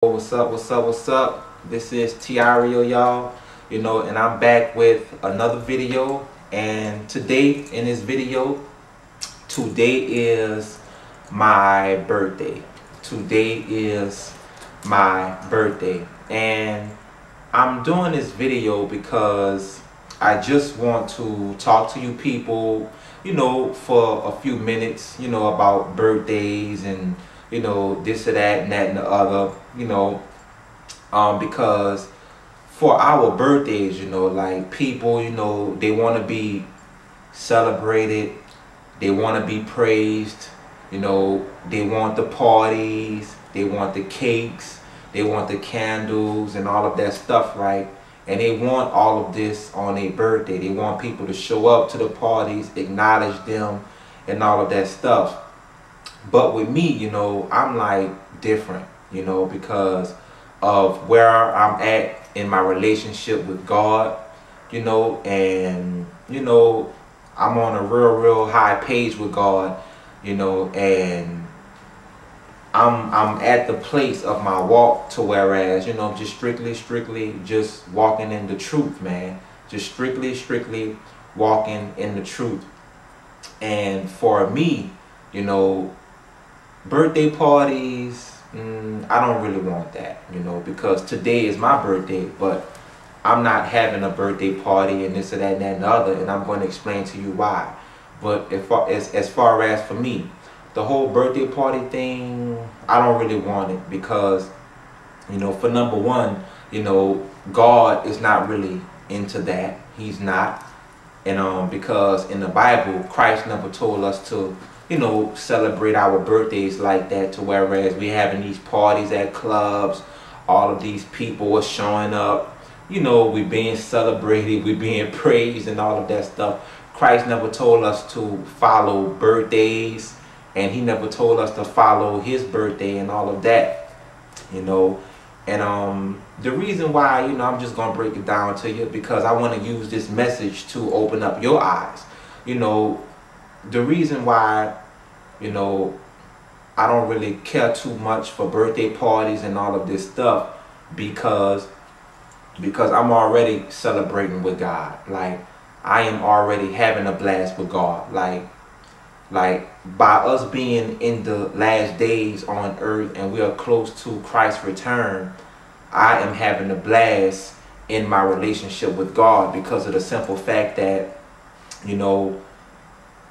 What's up, what's up, what's up? This is Tireo, y'all. And I'm back with another video. And today, in this video, today is my birthday. Today is my birthday. And I'm doing this video because I just want to talk to you people, for a few minutes, about birthdays and this or that and that and the other, because for our birthdays, like people, they want to be celebrated, they want to be praised, they want the parties, they want the cakes, they want the candles and all of that stuff, right? And they want all of this on a birthday. They want people to show up to the parties, acknowledge them and all of that stuff. But with me, I'm like different, because of where I'm at in my relationship with God, and I'm on a real high page with God, and I'm at the place of my walk to whereas, I'm just strictly just walking in the truth, man. Just strictly walking in the truth. And for me, birthday parties, I don't really want that, because today is my birthday, but I'm not having a birthday party and this or that and that and the other, and I'm going to explain to you why. But as far as for me, the whole birthday party thing, I don't really want it because, for number one, God is not really into that. He's not. And because in the Bible, Christ never told us to celebrate our birthdays like that, to whereas we having these parties at clubs, all of these people are showing up, we being celebrated, we being praised and all of that stuff. Christ never told us to follow birthdays, and he never told us to follow his birthday and all of that, And the reason why, I'm just gonna break it down to you because I want to use this message to open up your eyes. The reason why, I don't really care too much for birthday parties and all of this stuff because I'm already celebrating with God. Like, I am already having a blast with God. Like by us being in the last days on earth and we are close to Christ's return, I am having a blast in my relationship with God because of the simple fact that,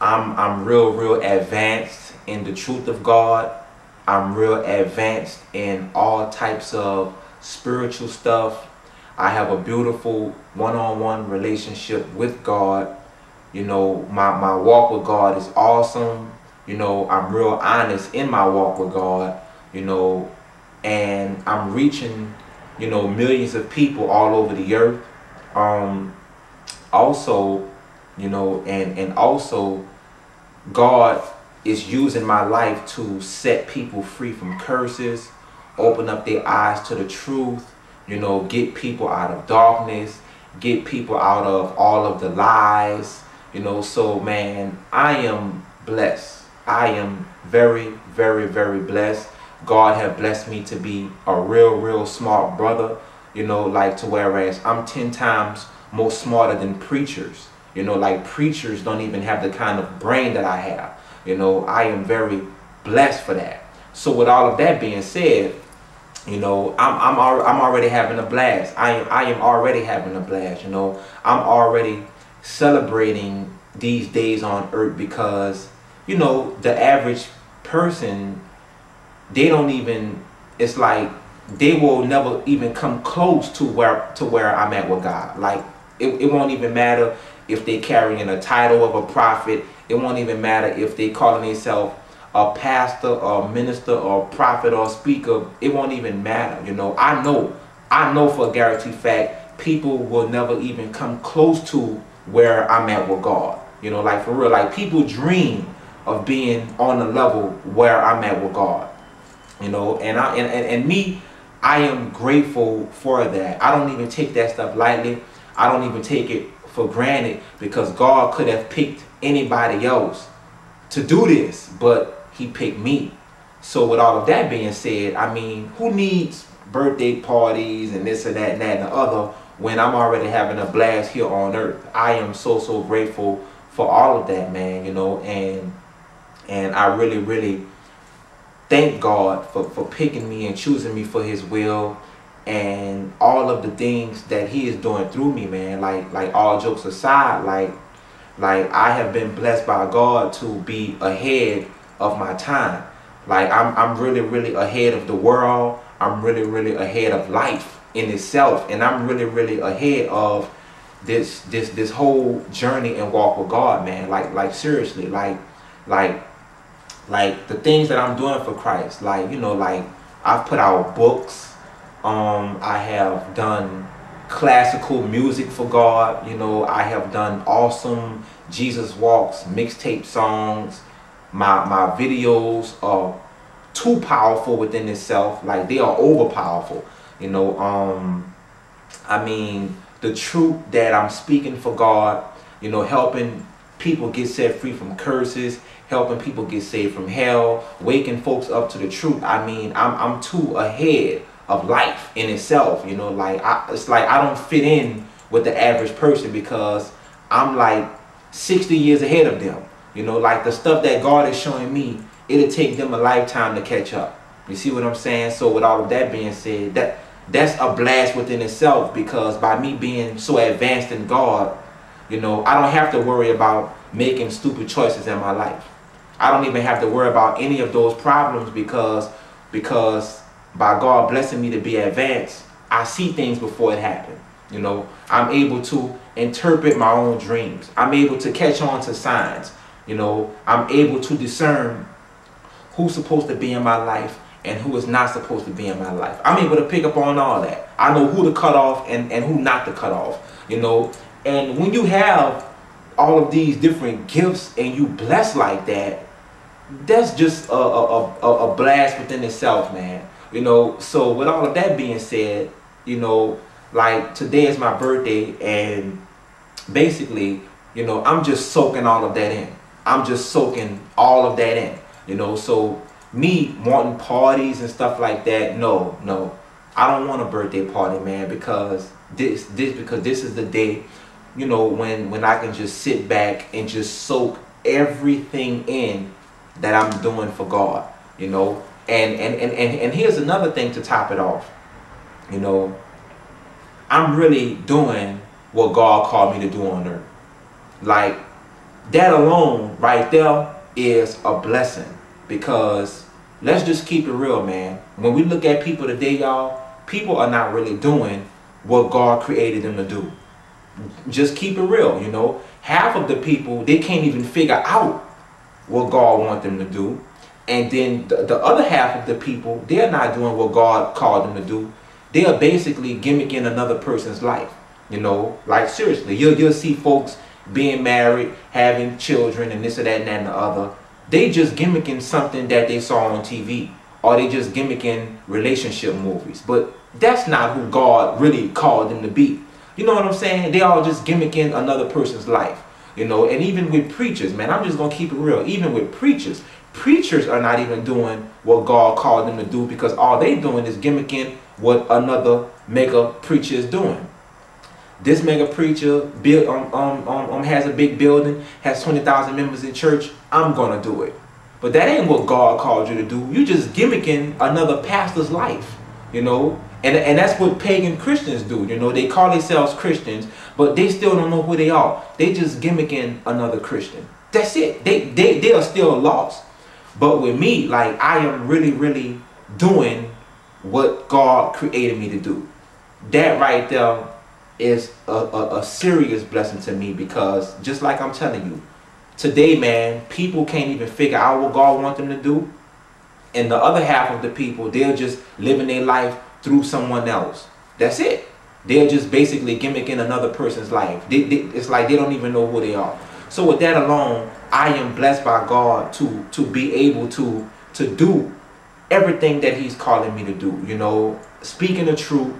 I'm real advanced in the truth of God. I'm real advanced in all types of spiritual stuff. I have a beautiful one-on-one relationship with God. My walk with God is awesome. I'm real honest in my walk with God, and I'm reaching, millions of people all over the earth. Also, and also God is using my life to set people free from curses, open up their eyes to the truth, get people out of darkness, get people out of all of the lies, so man, I am blessed. I am very blessed. God have blessed me to be a real smart brother, like to whereas I'm 10 times more smarter than preachers. Like preachers don't even have the kind of brain that I have. I am very blessed for that. So with all of that being said, I'm already having a blast. I am already having a blast. I'm already celebrating these days on earth because, the average person, they don't even, it's like they will never even come close to where I'm at with God. Like it won't even matter if they carrying a title of a prophet. It won't even matter if they calling themselves a pastor or minister or prophet or speaker. It won't even matter. I know for a guaranteed fact people will never even come close to where I'm at with God. Like for real, like people dream of being on the level where I'm at with God. And me, I am grateful for that. I don't even take that stuff lightly. I don't even take it for granted because God could have picked anybody else to do this, but he picked me. So with all of that being said, I mean, who needs birthday parties and this and that and that and the other when I'm already having a blast here on earth. I am so grateful for all of that, man, you know, and I really thank God for picking me and choosing me for his will and all of the things that he is doing through me, man. Like all jokes aside, like I have been blessed by God to be ahead of my time. Like I'm really ahead of the world. I'm really ahead of life in itself, and I'm really ahead of this whole journey and walk with God, man. Like seriously, like the things that I'm doing for Christ. Like, you know, like I've put out books. I have done classical music for God. You know, I have done awesome Jesus Walks mixtape songs. My videos are too powerful within itself. Like, they are over powerful. You know, I mean, the truth that I'm speaking for God, you know, helping people get set free from curses, helping people get saved from hell, waking folks up to the truth. I mean, I'm too ahead of life in itself, you know. Like, it's like I don't fit in with the average person because I'm like 60 years ahead of them. You know, like the stuff that God is showing me, it'll take them a lifetime to catch up. You see what I'm saying? So with all of that being said, that's a blast within itself, because by me being so advanced in God, you know, I don't have to worry about making stupid choices in my life. I don't even have to worry about any of those problems because by God blessing me to be advanced, I see things before it happens. You know, I'm able to interpret my own dreams. I'm able to catch on to signs. You know, I'm able to discern who's supposed to be in my life and who is not supposed to be in my life. I'm able to pick up on all that. I know who to cut off and who not to cut off. You know, and when you have all of these different gifts and you blessed like that, that's just a blast within itself, man. You know, so with all of that being said, you know, like today is my birthday, and basically, you know, I'm just soaking all of that in. I'm just soaking all of that in, you know. So me wanting parties and stuff like that, no, I don't want a birthday party, man, because this is the day, you know, when I can just sit back and just soak everything in that I'm doing for God, you know. And here's another thing to top it off. You know, I'm really doing what God called me to do on earth. Like, that alone right there is a blessing, because let's just keep it real, man. When we look at people today, y'all, people are not really doing what God created them to do. Just keep it real, you know. Half of the people, they can't even figure out what God wants them to do. And then the other half of the people, they're not doing what God called them to do. They are basically gimmicking another person's life. You know, like seriously, you'll see folks being married, having children, and this or that and that and the other. They just gimmicking something that they saw on TV, or they just gimmicking relationship movies. But that's not who God really called them to be. You know what I'm saying? They all just gimmicking another person's life. You know, and even with preachers, man, I'm just gonna keep it real. Even with preachers are not even doing what God called them to do, because all they doing is gimmicking what another mega preacher is doing. This mega preacher has a big building, has 20,000 members in church. I'm gonna do it. But that ain't what God called you to do. You just gimmicking another pastor's life, you know. And that's what pagan Christians do. You know, they call themselves Christians, but they still don't know who they are. They just gimmicking another Christian. That's it. They are still lost. But with me, like, I am really doing what God created me to do. That right there is a serious blessing to me, because just like I'm telling you, today, man, people can't even figure out what God wants them to do. And the other half of the people, they're just living their life through someone else. That's it. They're just basically gimmicking another person's life. It's like they don't even know who they are. So with that alone, I am blessed by God to be able to do everything that he's calling me to do. You know, speaking the truth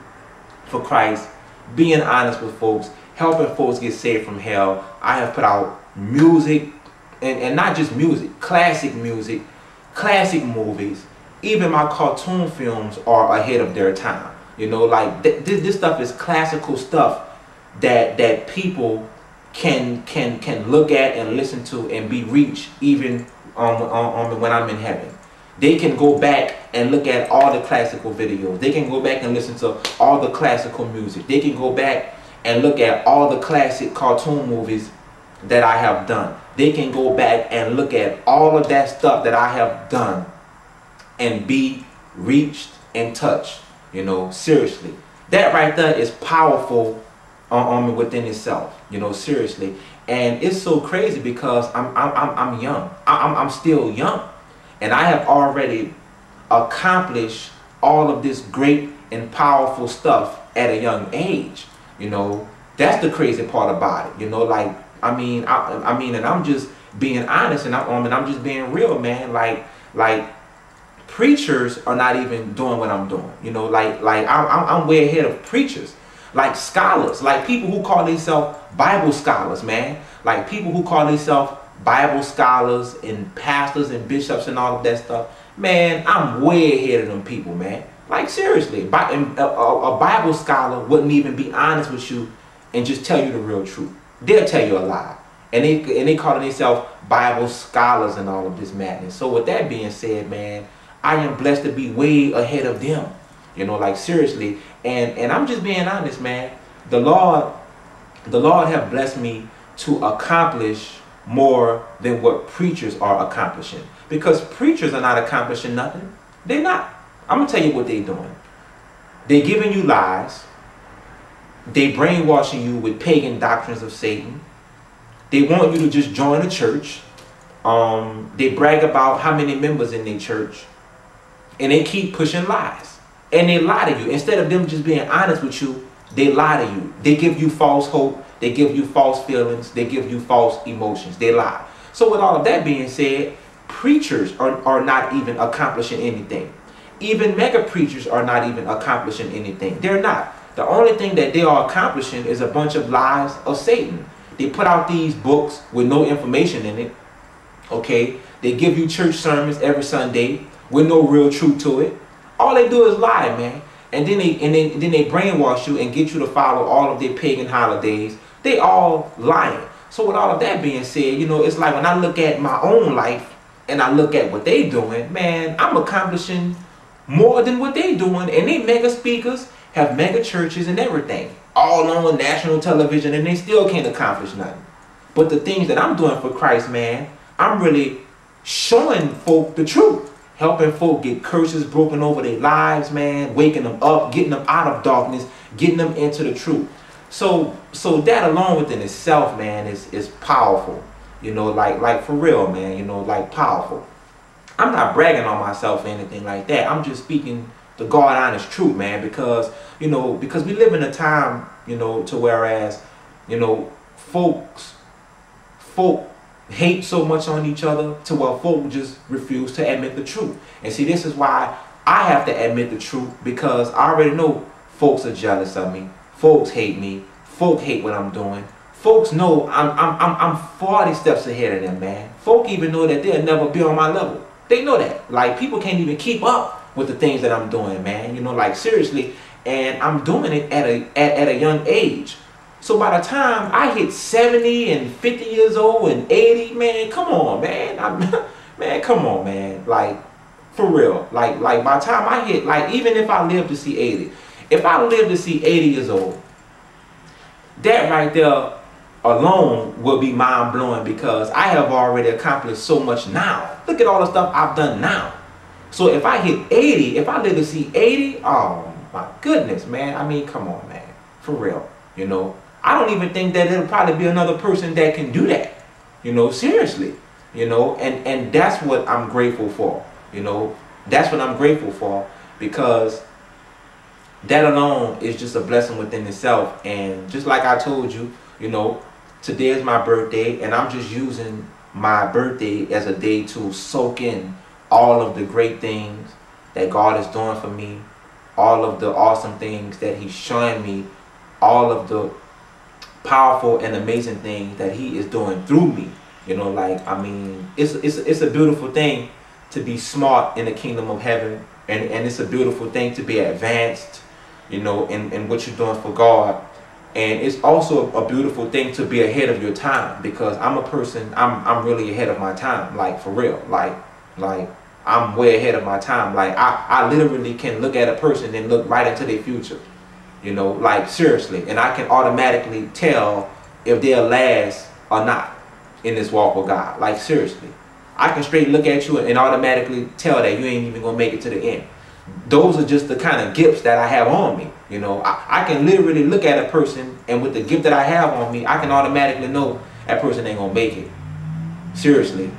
for Christ, being honest with folks, helping folks get saved from hell. I have put out music, and not just music, classic movies, even my cartoon films are ahead of their time. You know, like this stuff is classical stuff that people can look at and listen to and be reached even when I'm in heaven. They can go back and look at all the classical videos. They can go back and listen to all the classical music. They can go back and look at all the classic cartoon movies that I have done. They can go back and look at all of that stuff that I have done and be reached and touched. You know, seriously. That right there is powerful within itself. You know, seriously. And it's so crazy because I'm young. I'm still young. And I have already accomplished all of this great and powerful stuff at a young age. You know, that's the crazy part about it. You know, like, I mean, and I'm just being honest, and I'm just being real, man. Like preachers are not even doing what I'm doing. You know, like I'm way ahead of preachers. Like scholars, like people who call themselves Bible scholars, man. Like people who call themselves Bible scholars and pastors and bishops and all of that stuff. Man, I'm way ahead of them people, man. Like seriously, a Bible scholar wouldn't even be honest with you and just tell you the real truth. They'll tell you a lie. And they call themselves Bible scholars and all of this madness. So with that being said, man, I am blessed to be way ahead of them. You know, like seriously. And I'm just being honest, man. The Lord have blessed me to accomplish more than what preachers are accomplishing. Because preachers are not accomplishing nothing. They're not. I'm going to tell you what they're doing. They're giving you lies. They brainwashing you with pagan doctrines of Satan. They want you to just join a church. They brag about how many members in their church. And they keep pushing lies. And they lie to you. Instead of them just being honest with you, they lie to you. They give you false hope. They give you false feelings. They give you false emotions. They lie. So with all of that being said, preachers are not even accomplishing anything. Even mega preachers are not even accomplishing anything. They're not. The only thing that they are accomplishing is a bunch of lies of Satan. They put out these books with no information in it. Okay? They give you church sermons every Sunday with no real truth to it. All they do is lie, man. And then they brainwash you and get you to follow all of their pagan holidays. They all lying. So with all of that being said, you know, it's like when I look at my own life and I look at what they doing, man, I'm accomplishing more than what they doing. And they mega speakers, have mega churches and everything, all on national television, and they still can't accomplish nothing. But the things that I'm doing for Christ, man, I'm really showing folk the truth. Helping folk get curses broken over their lives, man. Waking them up, getting them out of darkness, getting them into the truth. So that alone within itself, man, is powerful. You know, like for real, man. You know, like powerful. I'm not bragging on myself or anything like that. I'm just speaking the God honest truth, man. Because we live in a time, you know, to whereas, you know, folk hate so much on each other to where folk just refuse to admit the truth. And see, this is why I have to admit the truth, because I already know folks are jealous of me. Folks hate me. Folk hate what I'm doing. Folks know I'm 40 steps ahead of them, man. Folk even know that they'll never be on my level. They know that. Like, people can't even keep up with the things that I'm doing, man. You know, like seriously. And I'm doing it at a young age. So by the time I hit 70 and 50 years old and 80, man, come on, man. Man, come on, man. Like, for real. Like by the time I hit, like, even if I live to see 80, if I live to see 80 years old, that right there alone will be mind-blowing, because I have already accomplished so much now. Look at all the stuff I've done now. So if I hit 80, if I live to see 80, oh my goodness, man. I mean, come on, man. For real, you know. I don't even think that it'll probably be another person that can do that. You know, seriously. You know, and that's what I'm grateful for. You know, that's what I'm grateful for, because that alone is just a blessing within itself. And just like I told you, you know, today is my birthday, and I'm just using my birthday as a day to soak in all of the great things that God is doing for me, all of the awesome things that He's showing me, all of the powerful and amazing things that He is doing through me. You know, like, I mean, it's a beautiful thing to be smart in the kingdom of heaven, and it's a beautiful thing to be advanced, you know, in what you're doing for God. And it's also a beautiful thing to be ahead of your time, because I'm a person, I'm really ahead of my time, like for real, like I'm way ahead of my time. Like I literally can look at a person and look right into their future, you know, like seriously, and I can automatically tell if they'll last or not in this walk with God. Like seriously, I can straight look at you and automatically tell that you ain't even gonna make it to the end. Those are just the kind of gifts that I have on me. You know, I can literally look at a person, and with the gift that I have on me, I can automatically know that person ain't gonna make it. Seriously,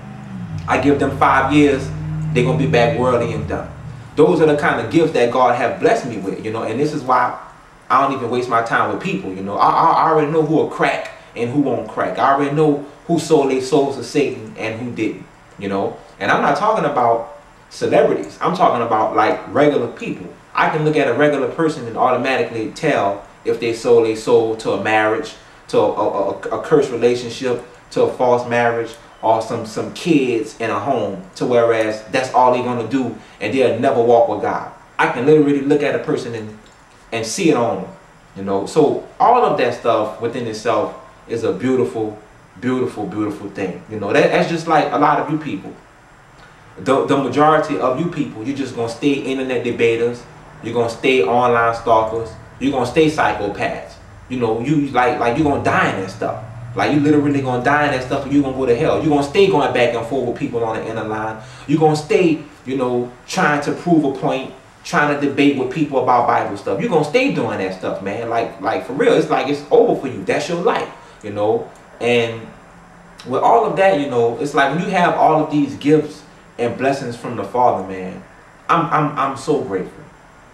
I give them 5 years, they're gonna be back worldly and done. Those are the kind of gifts that God have blessed me with, you know, and this is why I don't even waste my time with people. You know, I already know who will crack and who won't crack. I already know who sold their souls to Satan and who didn't, you know. And I'm not talking about celebrities. I'm talking about like regular people. I can look at a regular person and automatically tell if they sold their soul to a marriage, to a cursed relationship, to a false marriage, or some kids in a home, to whereas that's all they're gonna do and they'll never walk with God. I can literally look at a person and see it on them, you know. So all of that stuff within itself is a beautiful, beautiful, beautiful thing. You know, that's just like a lot of you people. The majority of you people, you're just gonna stay internet debaters, you're gonna stay online stalkers, you're gonna stay psychopaths. You know, you like you're gonna die in that stuff. Like you literally gonna die in that stuff, and you're gonna go to hell. You're gonna stay going back and forth with people on the inner line. You're gonna stay, you know, trying to prove a point, trying to debate with people about Bible stuff. You're gonna stay doing that stuff, man. Like for real, it's like it's over for you. That's your life, you know. And with all of that, you know, it's like when you have all of these gifts and blessings from the Father, man, I'm so grateful.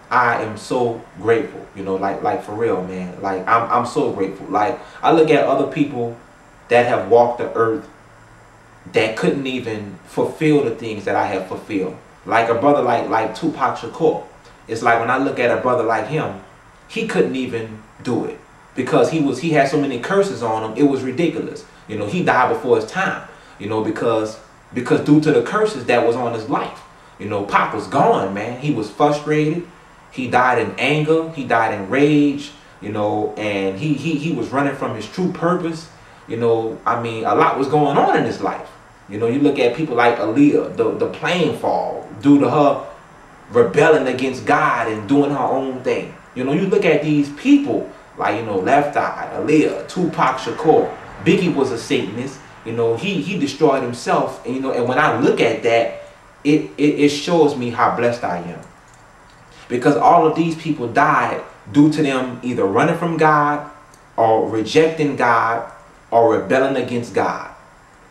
I am so grateful, you know, like for real, man. Like I'm so grateful. Like I look at other people that have walked the earth that couldn't even fulfill the things that I have fulfilled. Like a brother like Tupac Shakur. It's like when I look at a brother like him, he couldn't even do it because he had so many curses on him. It was ridiculous. You know, he died before his time, you know, because due to the curses that was on his life. You know, Pop was gone, man. He was frustrated. He died in anger. He died in rage, you know, and he was running from his true purpose. You know, I mean, a lot was going on in his life. You know, you look at people like Aaliyah, the plane fall due to her rebelling against God and doing her own thing. You know, you look at these people like, you know, Left Eye, Aaliyah, Tupac Shakur. Biggie was a Satanist. You know, he destroyed himself. And, you know, and when I look at that, it shows me how blessed I am. Because all of these people died due to them either running from God or rejecting God or rebelling against God.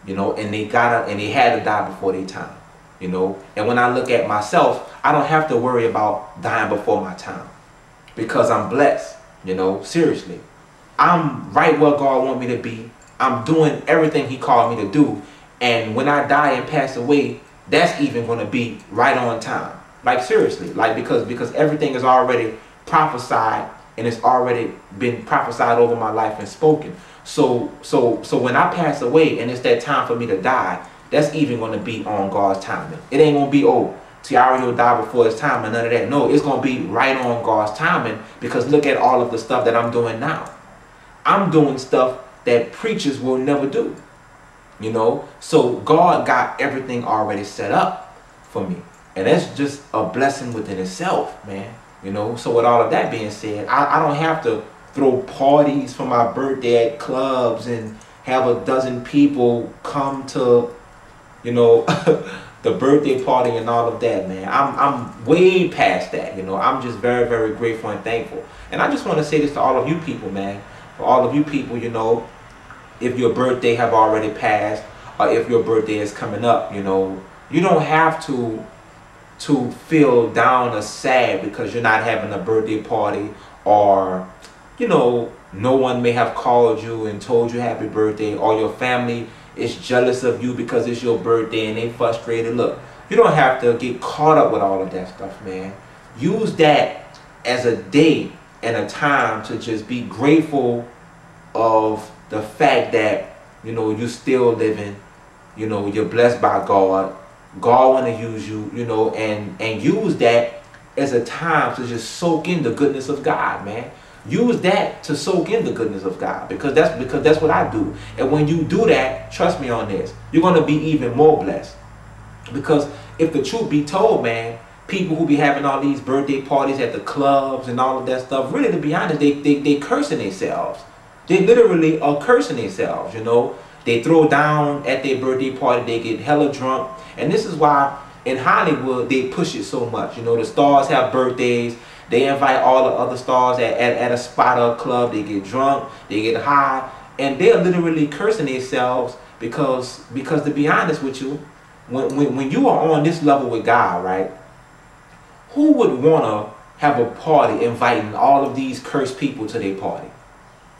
You know, and they had to die before their time. You know, and when I look at myself, I don't have to worry about dying before my time because I'm blessed. You know, seriously, I'm right where God wants me to be. I'm doing everything He called me to do, and when I die and pass away, that's even going to be right on time. Like seriously, like because everything is already prophesied and it's already been prophesied over my life and spoken. So when I pass away and it's that time for me to die, that's even going to be on God's timing. It ain't going to be, oh, Tireo will die before his time and none of that. No, it's going to be right on God's timing because look at all of the stuff that I'm doing now. I'm doing stuff that preachers will never do. You know, so God got everything already set up for me. And that's just a blessing within itself, man. You know, so with all of that being said, I don't have to throw parties for my birthday at clubs and have a dozen people come to, you know, the birthday party and all of that, man. I'm way past that, you know. I'm just very, very grateful and thankful. And I just want to say this to all of you people, man. For all of you people, you know, if your birthday have already passed or if your birthday is coming up, you know, you don't have to feel down or sad because you're not having a birthday party, or you know, no one may have called you and told you happy birthday, or your family is jealous of you because it's your birthday and they frustrated. Look, you don't have to get caught up with all of that stuff, man. Use that as a day and a time to just be grateful of the fact that, you know, you're still living, you know, you're blessed by God, God want to use you, you know, and use that as a time to just soak in the goodness of God, man. Use that to soak in the goodness of God, because that's what I do. And when you do that, trust me on this, you're going to be even more blessed. Because if the truth be told, man, people who be having all these birthday parties at the clubs and all of that stuff, really, to be honest, they cursing themselves. They literally are cursing themselves, you know. They throw down at their birthday party, they get hella drunk. And this is why in Hollywood they push it so much. You know, the stars have birthdays. They invite all the other stars at a spot or a club. They get drunk, they get high, and they're literally cursing themselves because to be honest with you, when you are on this level with God, right, who would want to have a party inviting all of these cursed people to their party?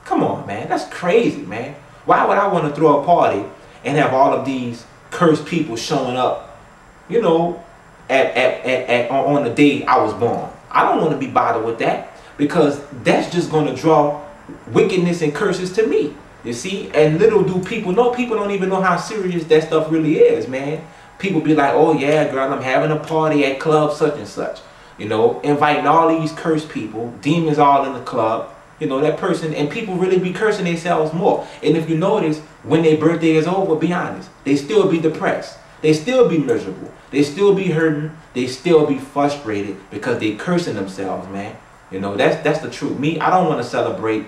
Come on, man. That's crazy, man. Why would I want to throw a party and have all of these cursed people showing up, you know, on the day I was born? I don't want to be bothered with that, because that's just going to draw wickedness and curses to me. You see? And little do people know, people don't even know how serious that stuff really is, man. People be like, oh yeah, girl, I'm having a party at club such and such. You know, inviting all these cursed people, demons all in the club. You know, that person, and people really be cursing themselves more. And if you notice, when their birthday is over, be honest, they still be depressed. They still be miserable. They still be hurting. They still be frustrated because they cursing themselves, man. You know, that's the truth. Me, I don't want to celebrate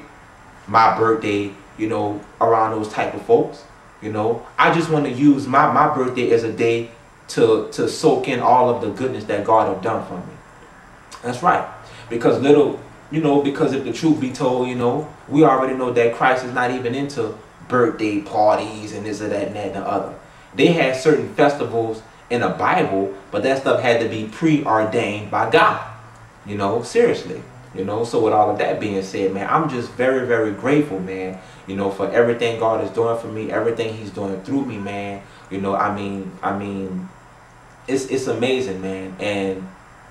my birthday, you know, around those type of folks. You know, I just want to use my birthday as a day to soak in all of the goodness that God have done for me. That's right. Because because if the truth be told, you know, we already know that Christ is not even into birthday parties and this or that and that and the other. They had certain festivals in the Bible, but that stuff had to be preordained by God. You know, seriously. You know, so with all of that being said, man, I'm just very, very grateful, man, you know, for everything God is doing for me, everything he's doing through me, man. You know, I mean, it's amazing, man.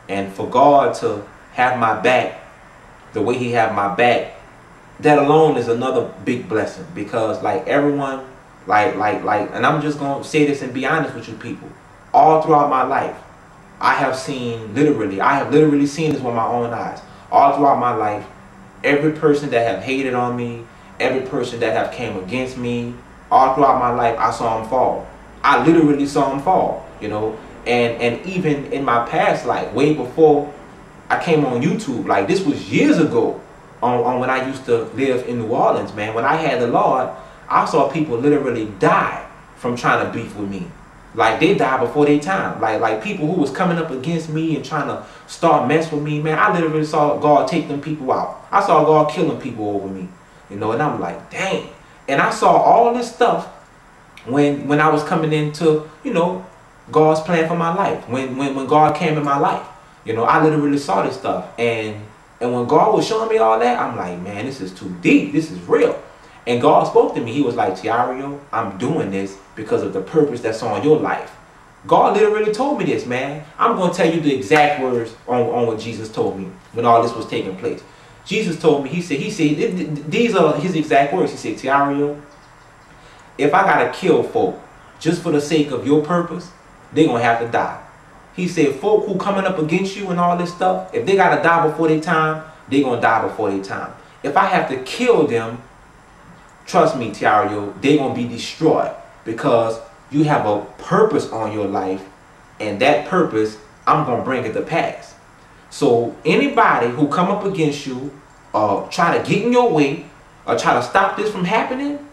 And for God to have my back the way he have my back, that alone is another big blessing. Because like everyone, and I'm just gonna say this and be honest with you people, all throughout my life, I have literally seen this with my own eyes. All throughout my life, every person that have hated on me, every person that have came against me, all throughout my life, I saw them fall. I literally saw them fall, you know. And even in my past life, way before I came on YouTube, like this was years ago, on when I used to live in New Orleans, man. When I had the Lord, I saw people literally die from trying to beef with me. Like they died before their time. Like people who was coming up against me and trying to start mess with me, man. I literally saw God take them people out. I saw God killing people over me, you know. And I'm like, dang. And I saw all this stuff when I was coming into, you know, God's plan for my life. When God came in my life, you know, I literally saw this stuff. And when God was showing me all that, I'm like, man, this is too deep. This is real. And God spoke to me. He was like, Tireo, I'm doing this because of the purpose that's on your life. God literally told me this, man. I'm going to tell you the exact words on what Jesus told me when all this was taking place. Jesus told me, he said, these are his exact words. He said, Tireo, if I got to kill folk just for the sake of your purpose, they're going to have to die. He said, folk who coming up against you and all this stuff, if they got to die before their time, they're going to die before their time. If I have to kill them, trust me, Tireo, they're going to be destroyed, because you have a purpose on your life, and that purpose, I'm going to bring it to pass. So anybody who come up against you, try to get in your way, or try to stop this from happening,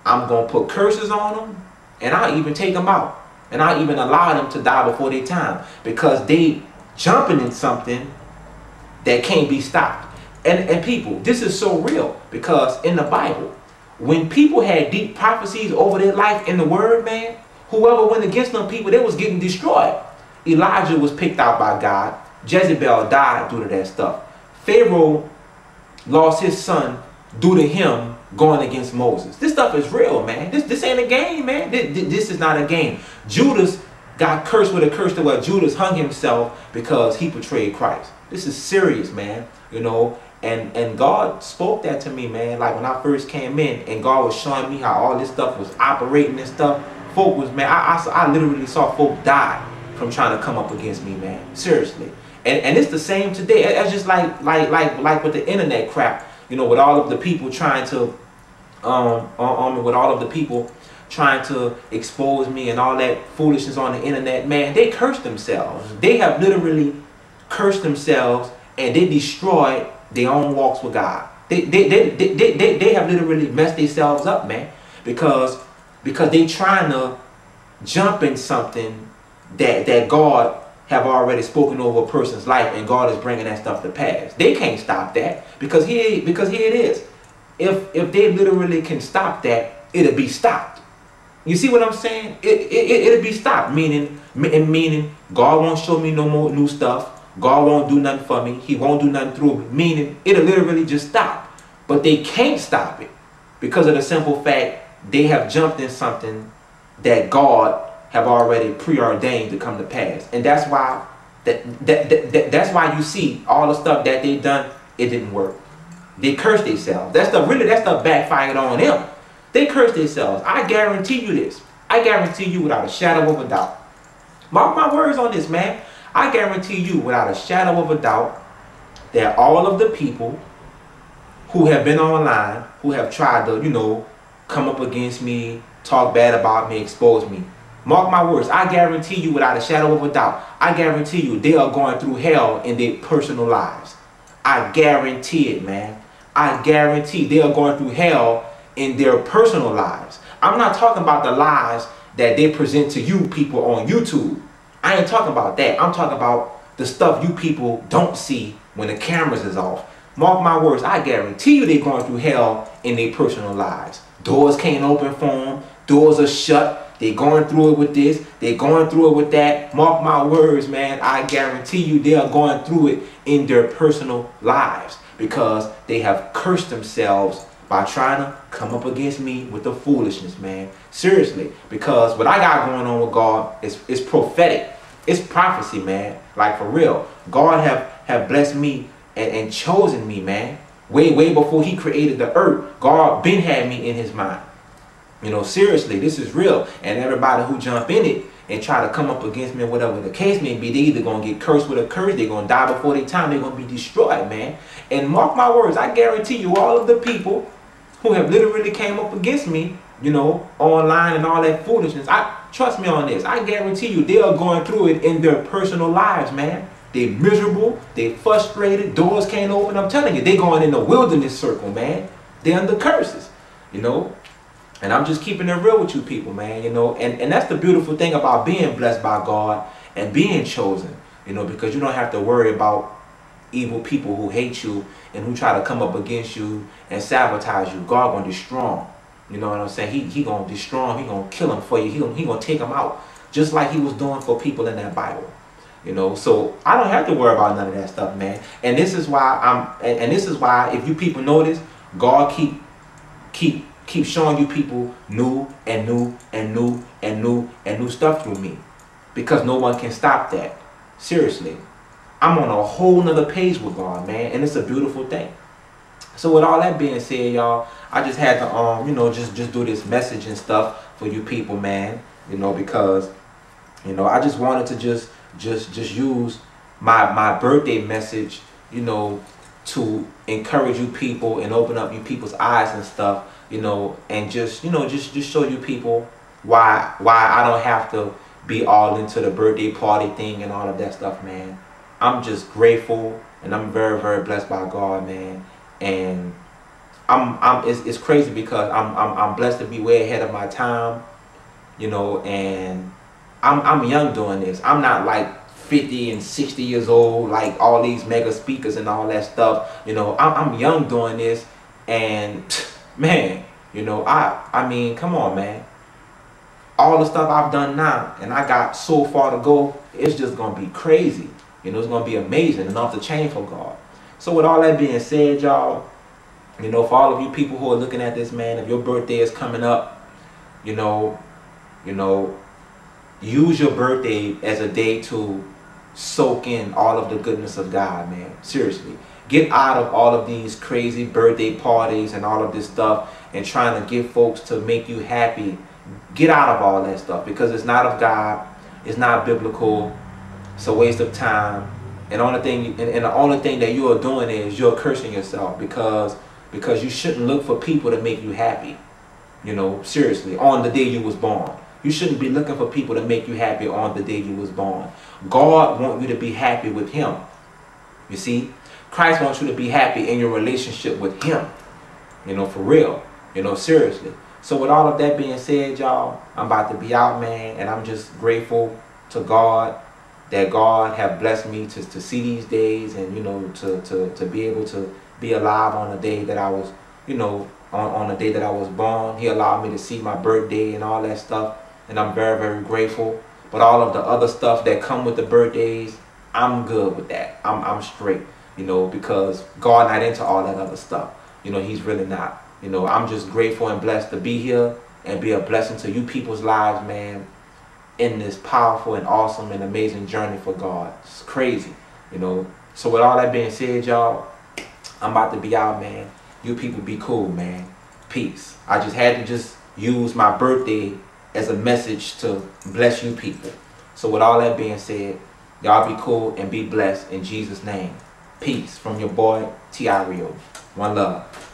I'm going to put curses on them, and I'll even take them out. And I'll even allow them to die before their time, because they jumping in something that can't be stopped. And people, this is so real, because in the Bible, when people had deep prophecies over their life in the word, man, whoever went against them people, they was getting destroyed. Elijah was picked out by God. Jezebel died due to that stuff. Pharaoh lost his son due to him going against Moses. This stuff is real, man. This ain't a game, man. This is not a game. Judas got cursed with a curse to where Judas hung himself because he betrayed Christ. This is serious, man. You know, and God spoke that to me, man. Like when I first came in, and God was showing me how all this stuff was operating and stuff. Folk was, man, I literally saw folk die from trying to come up against me, man. Seriously. And it's the same today. It's just like with the internet crap, you know, with all of the people trying to with all of the people trying to expose me and all that foolishness on the internet, man. They curse themselves. They have literally cursed themselves, and they destroyed their own walks with God. They have literally messed themselves up, man, because they trying to jump in something that God have already spoken over a person's life, and God is bringing that stuff to pass. They can't stop that, because here it is. If they literally can stop that, it'll be stopped. You see what I'm saying? It'll be stopped. Meaning God won't show me no more new stuff. God won't do nothing for me. He won't do nothing through me. Meaning it'll literally just stop. But they can't stop it because of the simple fact they have jumped in something that God have already preordained to come to pass. And that's why that's why you see all the stuff that they done, it didn't work. They cursed themselves. That stuff backfired on them. They cursed themselves. I guarantee you this. I guarantee you without a shadow of a doubt. Mark my words on this, man. I guarantee you without a shadow of a doubt that all of the people who have been online, who have tried to, you know, come up against me, talk bad about me, expose me, mark my words, I guarantee you without a shadow of a doubt, I guarantee you they are going through hell in their personal lives. I guarantee it, man. I guarantee they are going through hell in their personal lives. I'm not talking about the lies that they present to you people on YouTube. I ain't talking about that. I'm talking about the stuff you people don't see when the cameras is off. Mark my words, I guarantee you they're going through hell in their personal lives. Doors can't open for them. Doors are shut. They're going through it with this. They're going through it with that. Mark my words, man. I guarantee you they are going through it in their personal lives because they have cursed themselves by trying to come up against me with the foolishness, man. Seriously. Because what I got going on with God is prophetic. It's prophecy, man. Like, for real. God have blessed me and chosen me, man. Way before he created the earth. God been had me in his mind. You know, seriously, this is real. And everybody who jump in it and try to come up against me, whatever the case may be, they either going to get cursed with a curse, they're going to die before their time, they're going to be destroyed, man. And mark my words, I guarantee you all of the people who have literally came up against me, you know, online and all that foolishness, trust me on this, I guarantee you they are going through it in their personal lives, man. They're miserable, they're frustrated, doors can't open. I'm telling you, they're going in the wilderness circle, man. They're under curses, you know. And I'm just keeping it real with you people, man, you know. And that's the beautiful thing about being blessed by God and being chosen, you know, because you don't have to worry about evil people who hate you and who try to come up against you and sabotage you. God gonna destroy them. You know what I'm saying? He gonna destroy them. He gonna kill them for you. He gonna take them out, just like he was doing for people in that Bible. You know, so I don't have to worry about none of that stuff, man. And this is why this is why, if you people notice, God keep showing you people new stuff through me, because no one can stop that. Seriously, I'm on a whole nother page with God, man, and it's a beautiful thing. So with all that being said, y'all, I just had to you know, just do this message and stuff for you people, man, you know, because, you know, I just wanted to just use my birthday message, you know, to encourage you people and open up you people's eyes and stuff, you know, and just, you know, just show you people why I don't have to be all into the birthday party thing and all of that stuff, man. I'm just grateful, and I'm very blessed by God, man. And it's crazy because I'm blessed to be way ahead of my time, you know, and I'm young doing this. I'm not like 50 and 60 years old like all these mega speakers and all that stuff, you know. I'm young doing this, and man, you know, I mean, come on, man. All the stuff I've done now, and I got so far to go, it's just gonna be crazy. You know, it's gonna be amazing and off the chain for God. So with all that being said, y'all, you know, for all of you people who are looking at this, man, if your birthday is coming up, you know, use your birthday as a day to soak in all of the goodness of God, man. Seriously. Get out of all of these crazy birthday parties and all of this stuff and trying to get folks to make you happy. Get out of all that stuff, because it's not of God. It's not biblical. It's a waste of time. And the only thing that you are doing is you're cursing yourself because you shouldn't look for people to make you happy. You know, seriously, on the day you was born. You shouldn't be looking for people to make you happy on the day you was born. God wants you to be happy with him. You see, Christ wants you to be happy in your relationship with him. You know, for real. You know, seriously. So with all of that being said, y'all, I'm about to be out, man. And I'm just grateful to God that God have blessed me to see these days, and, you know, to be able to be alive on the day that I was, you know, on the day that I was born. He allowed me to see my birthday and all that stuff. And I'm very, very grateful. But all of the other stuff that come with the birthdays, I'm good with that. I'm straight, you know, because God not into all that other stuff. You know, he's really not. You know, I'm just grateful and blessed to be here and be a blessing to you people's lives, man, in this powerful and awesome and amazing journey for God. It's crazy, you know. So with all that being said, y'all, I'm about to be out, man. You people be cool, man. Peace. I just had to just use my birthday as a message to bless you people. So with all that being said, y'all be cool and be blessed in Jesus' name. Peace from your boy, Tireo. One love.